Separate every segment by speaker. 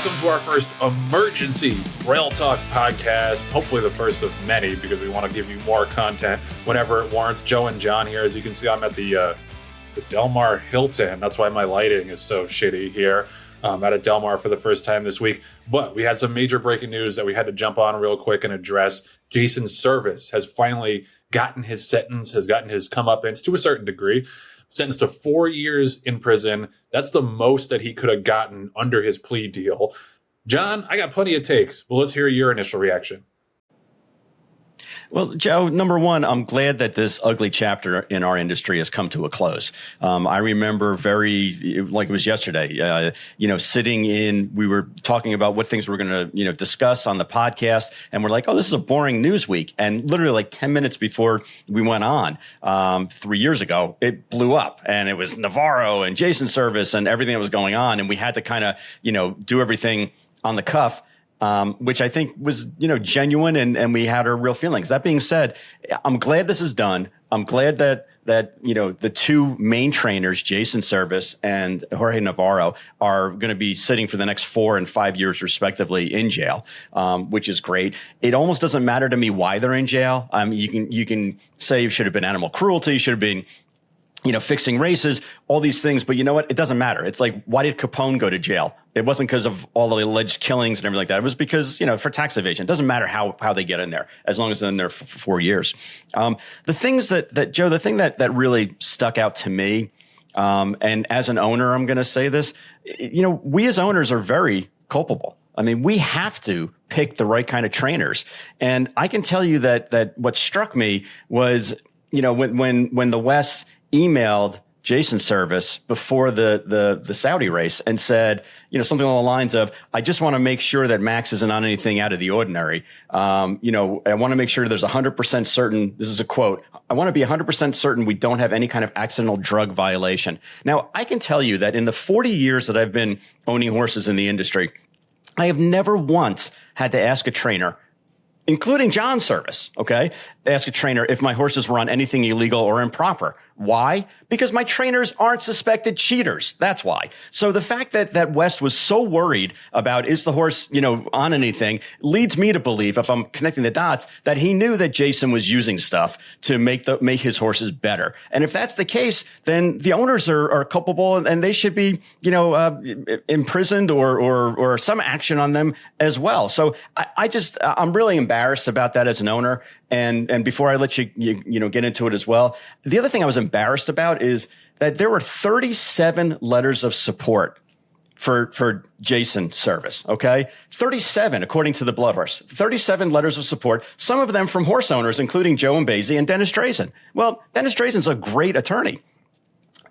Speaker 1: welcome to our first emergency Rail Talk podcast. Hopefully the first of many, because we want to give you more content whenever it warrants. Joe and John here. As you can see, I'm at the Del Mar Hilton. That's why my lighting is so shitty here. At a Del Mar for the first time this week. But we had some major breaking news that we had to jump on real quick and address. Jason Servis has finally gotten his sentence, has gotten his comeuppance to a certain degree. Sentenced to 4 years in prison. That's the most that he could have gotten under his plea deal. John, I got plenty of takes. Well, let's hear your initial reaction.
Speaker 2: Well, Joe, number one, I'm glad that this ugly chapter in our industry has come to a close. I remember like it was yesterday, we were talking about what things we're going to, discuss on the podcast. And we're like, oh, this is a boring news week. And literally like 10 minutes before we went on 3 years ago, it blew up and it was Navarro and Jason Servis and everything that was going on. And we had to kind of, do everything on the cuff. Which I think was, genuine and we had our real feelings. That being said, I'm glad this is done. I'm glad that the two main trainers, Jason Servis and Jorge Navarro, are going to be sitting for the next 4 and 5 years respectively in jail, which is great. It almost doesn't matter to me why they're in jail. You can say it should have been animal cruelty, should have been fixing races, all these things. But you know what? It doesn't matter. It's like, why did Capone go to jail? It wasn't because of all the alleged killings and everything like that. It was because, for tax evasion. It doesn't matter how they get in there, as long as they're in there for 4 years. The things that Joe, the thing that really stuck out to me, and as an owner, I'm going to say this, we as owners are very culpable. I mean, we have to pick the right kind of trainers. And I can tell you that what struck me was, when the West emailed Jason Servis before the Saudi race and said, something along the lines of, I just want to make sure that Max isn't on anything out of the ordinary. I want to make sure there's 100% certain. This is a quote. I want to be 100% certain we don't have any kind of accidental drug violation. Now, I can tell you that in the 40 years that I've been owning horses in the industry, I have never once had to ask a trainer, including John Servis, ask a trainer if my horses were on anything illegal or improper. Why? Because my trainers aren't suspected cheaters. That's why. So the fact that West was so worried about is the horse, on anything, leads me to believe, if I'm connecting the dots, that he knew that Jason was using stuff to make his horses better. And if that's the case, then the owners are culpable and they should be, imprisoned or some action on them as well. So I'm really embarrassed about that as an owner. And before I let you get into it as well, the other thing I was embarrassed about is that there were 37 letters of support for Jason Servis, 37, according to the Blood Horse, 37 letters of support, some of them from horse owners, including Joe Mbezi and Dennis Drazen. Well, Dennis Drazen's a great attorney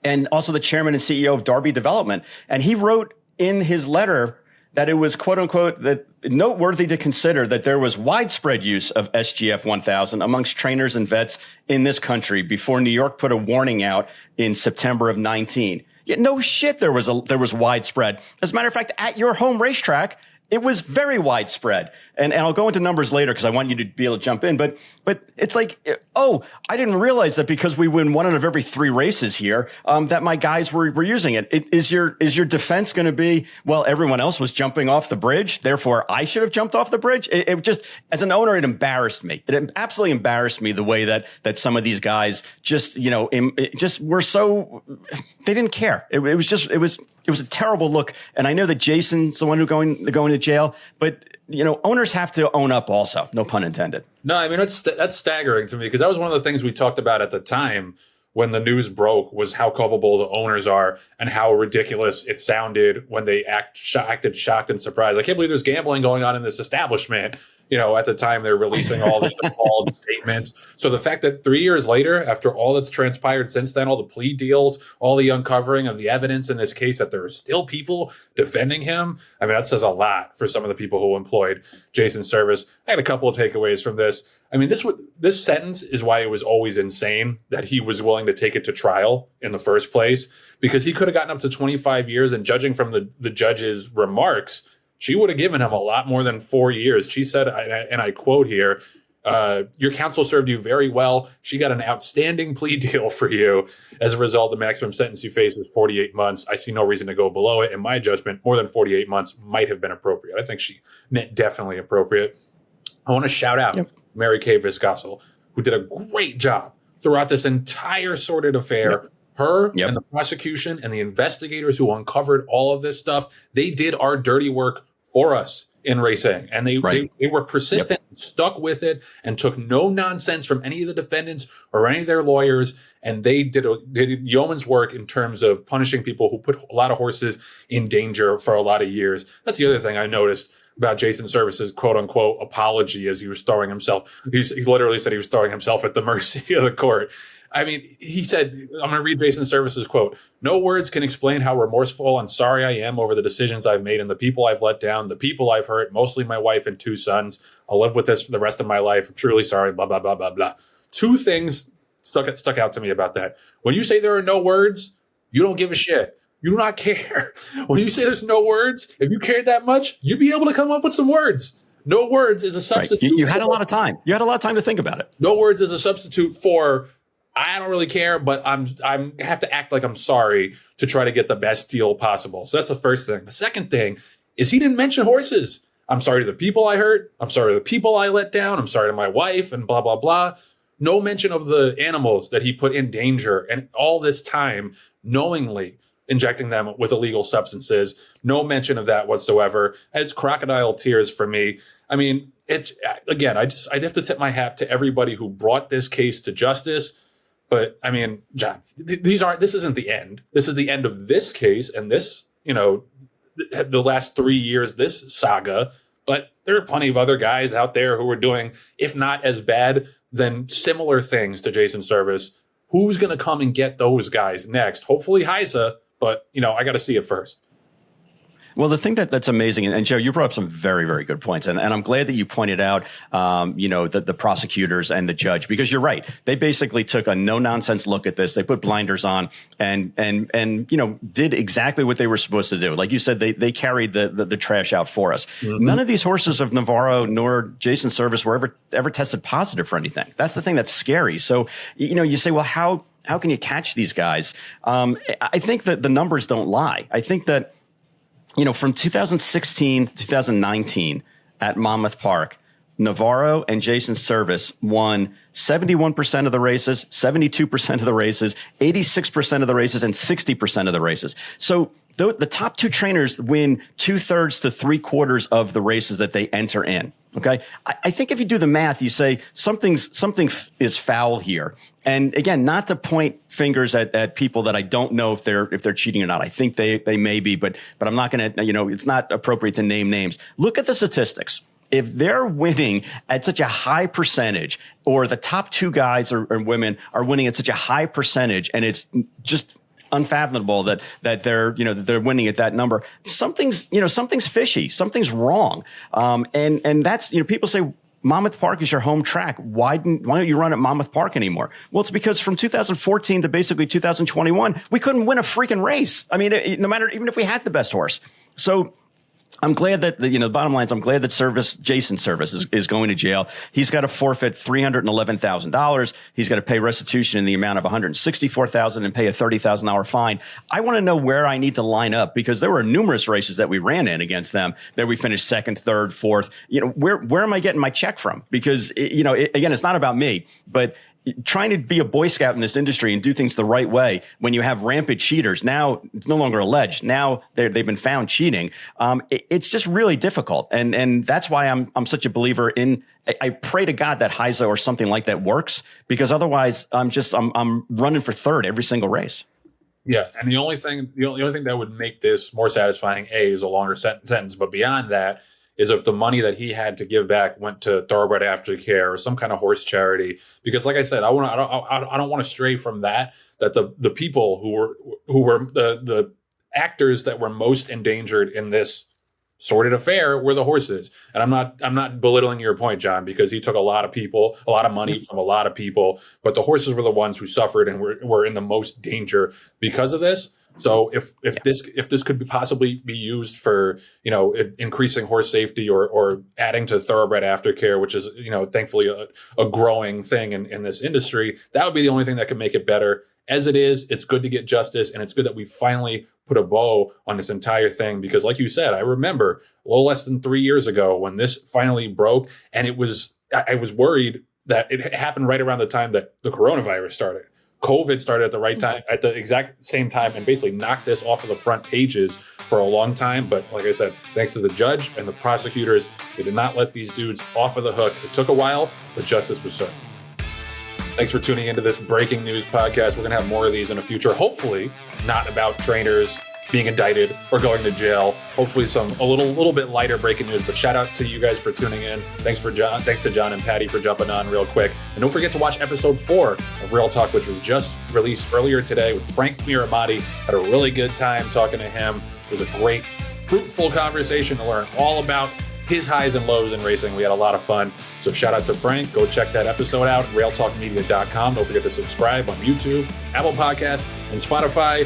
Speaker 2: and also the chairman and CEO of Darby Development. And he wrote in his letter that it was, quote unquote, that noteworthy to consider that there was widespread use of SGF 1000 amongst trainers and vets in this country before New York put a warning out in September of 19. Yet no shit, there was widespread. As a matter of fact, at your home racetrack, it was very widespread. And I'll go into numbers later because I want you to be able to jump in. But it's like, oh, I didn't realize that because we win 1 out of every 3 races here, that my guys were using it. Is your defense going to be, well, everyone else was jumping off the bridge, therefore I should have jumped off the bridge? It just, as an owner, it embarrassed me. It absolutely embarrassed me the way that some of these guys just, just were so, they didn't care. It was a terrible look. And I know that Jason's the one who's going to jail, but owners have to own up also, no pun intended.
Speaker 1: No, I mean, that's staggering to me, because that was one of the things we talked about at the time when the news broke, was how culpable the owners are and how ridiculous it sounded when they acted shocked and surprised. I can't believe there's gambling going on in this establishment. At the time they're releasing all these appalled statements. So the fact that 3 years later, after all that's transpired since then, all the plea deals, all the uncovering of the evidence in this case, that there are still people defending him. I mean, that says a lot for some of the people who employed Jason Servis. I had a couple of takeaways from this. I mean, this sentence is why it was always insane that he was willing to take it to trial in the first place, because he could have gotten up to 25 years. And judging from the judge's remarks, she would have given him a lot more than 4 years. She said, and I quote here, Your counsel served you very well. She got an outstanding plea deal for you. As a result, the maximum sentence you face is 48 months. I see no reason to go below it. In my judgment, more than 48 months might have been appropriate. I think she meant definitely appropriate. I want to shout out Mary Kay Viscoso, who did a great job throughout this entire sordid affair. Her and the prosecution and the investigators who uncovered all of this stuff, they did our dirty work for us in racing, and they were persistent, stuck with it, and took no nonsense from any of the defendants or any of their lawyers. And they did yeoman's work in terms of punishing people who put a lot of horses in danger for a lot of years. That's the other thing I noticed about Jason Servis's quote unquote apology, as he was throwing himself. He literally said he was throwing himself at the mercy of the court. I mean, he said, I'm going to read Jason Servis's quote. "No words can explain how remorseful and sorry I am over the decisions I've made and the people I've let down, the people I've hurt, mostly my wife and 2 sons. I'll live with this for the rest of my life. I'm truly sorry, blah, blah, blah, blah, blah." 2 things stuck out to me about that. When you say there are no words, you don't give a shit. You do not care. When you say there's no words, if you cared that much, you'd be able to come up with some words. No words is a substitute.
Speaker 2: Right. You had a lot of time. You had a lot of time to think about it.
Speaker 1: No words is a substitute for, I don't really care, but I'm have to act like I'm sorry to try to get the best deal possible. So that's the first thing. The second thing is he didn't mention horses. I'm sorry to the people I hurt. I'm sorry to the people I let down. I'm sorry to my wife and blah, blah, blah. No mention of the animals that he put in danger and all this time knowingly injecting them with illegal substances. No mention of that whatsoever. It's crocodile tears for me. I mean, it's, again, I'd have to tip my hat to everybody who brought this case to justice. But I mean, John, this isn't the end. This is the end of this case and this, the last 3 years, this saga. But there are plenty of other guys out there who are doing, if not as bad, then similar things to Jason Servis. Who's going to come and get those guys next? Hopefully Heisa, but I got to see it first.
Speaker 2: Well, the thing that's amazing, and Joe, you brought up some very, very good points, and I'm glad that you pointed out, the prosecutors and the judge, because you're right. They basically took a no-nonsense look at this. They put blinders on and did exactly what they were supposed to do. Like you said, they carried the trash out for us. Mm-hmm. None of these horses of Navarro nor Jason Servis were ever tested positive for anything. That's the thing that's scary. So, you say, well, how can you catch these guys? I think that the numbers don't lie. I think that, from 2016 to 2019 at Monmouth Park, Navarro and Jason Servis won 71% of the races, 72% of the races, 86% of the races, and 60% of the races. So the top 2 trainers win 2/3 to 3/4 of the races that they enter in. Okay. I think if you do the math, you say something is foul here. And again, not to point fingers at people that I don't know if they're cheating or not. I think they may be, but I'm not going to, it's not appropriate to name names. Look at the statistics. If they're winning at such a high percentage, or the top 2 guys or women are winning at such a high percentage, and it's just unfathomable that they're winning at that number. Something's fishy. Something's wrong. And that's, people say Monmouth Park is your home track. Why don't you run at Monmouth Park anymore? Well, it's because from 2014 to basically 2021, we couldn't win a freaking race. I mean, no matter, even if we had the best horse. So I'm glad that the bottom line is I'm glad that Jason Servis is going to jail. He's got to forfeit $311,000. He's got to pay restitution in the amount of $164,000 and pay a $30,000 fine. I want to know where I need to line up, because there were numerous races that we ran in against them that we finished 2nd, 3rd, 4th. Where am I getting my check from? Because again, it's not about me, but trying to be a Boy Scout in this industry and do things the right way when you have rampant cheaters. Now it's no longer alleged. Now they've been found cheating. It's just really difficult. And that's why I'm such a believer in, I pray to God that Heisa or something like that works, because otherwise I'm running for 3rd every single race.
Speaker 1: Yeah. And the only thing that would make this more satisfying, is a longer sentence. But beyond that, is if the money that he had to give back went to Thoroughbred Aftercare or some kind of horse charity. Because like I said, I don't want to stray from that the people who were the actors that were most endangered in this sordid affair were the horses. And I'm not belittling your point, Jon, because he took a lot of money from a lot of people, but the horses were the ones who suffered and were in the most danger because of this. So if this could possibly be used for, increasing horse safety or adding to thoroughbred aftercare, which is, thankfully a growing thing in this industry, that would be the only thing that could make it better. As it is, it's good to get justice, and it's good that we finally put a bow on this entire thing, because like you said, I remember a little less than 3 years ago when this finally broke, and I was worried that it happened right around the time that the coronavirus started. COVID started at the right time, at the exact same time, and basically knocked this off of the front pages for a long time. But like I said, thanks to the judge and the prosecutors, they did not let these dudes off of the hook. It took a while, but justice was served. Thanks for tuning into this breaking news podcast. We're going to have more of these in the future, hopefully not about trainers being indicted or going to jail. Hopefully a little bit lighter breaking news, but shout out to you guys for tuning in. Thanks to Jon and Patty for jumping on real quick. And don't forget to watch episode 4 of Real Talk, which was just released earlier today with Frank Miramati. Had a really good time talking to him. It was a great, fruitful conversation to learn all about his highs and lows in racing. We had a lot of fun. So shout out to Frank. Go check that episode out, railtalkmedia.com. Don't forget to subscribe on YouTube, Apple Podcasts, and Spotify.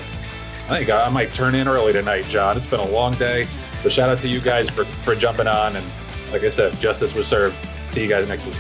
Speaker 1: I think I might turn in early tonight, Jon. It's been a long day. But shout out to you guys for jumping on. And like I said, justice was served. See you guys next week.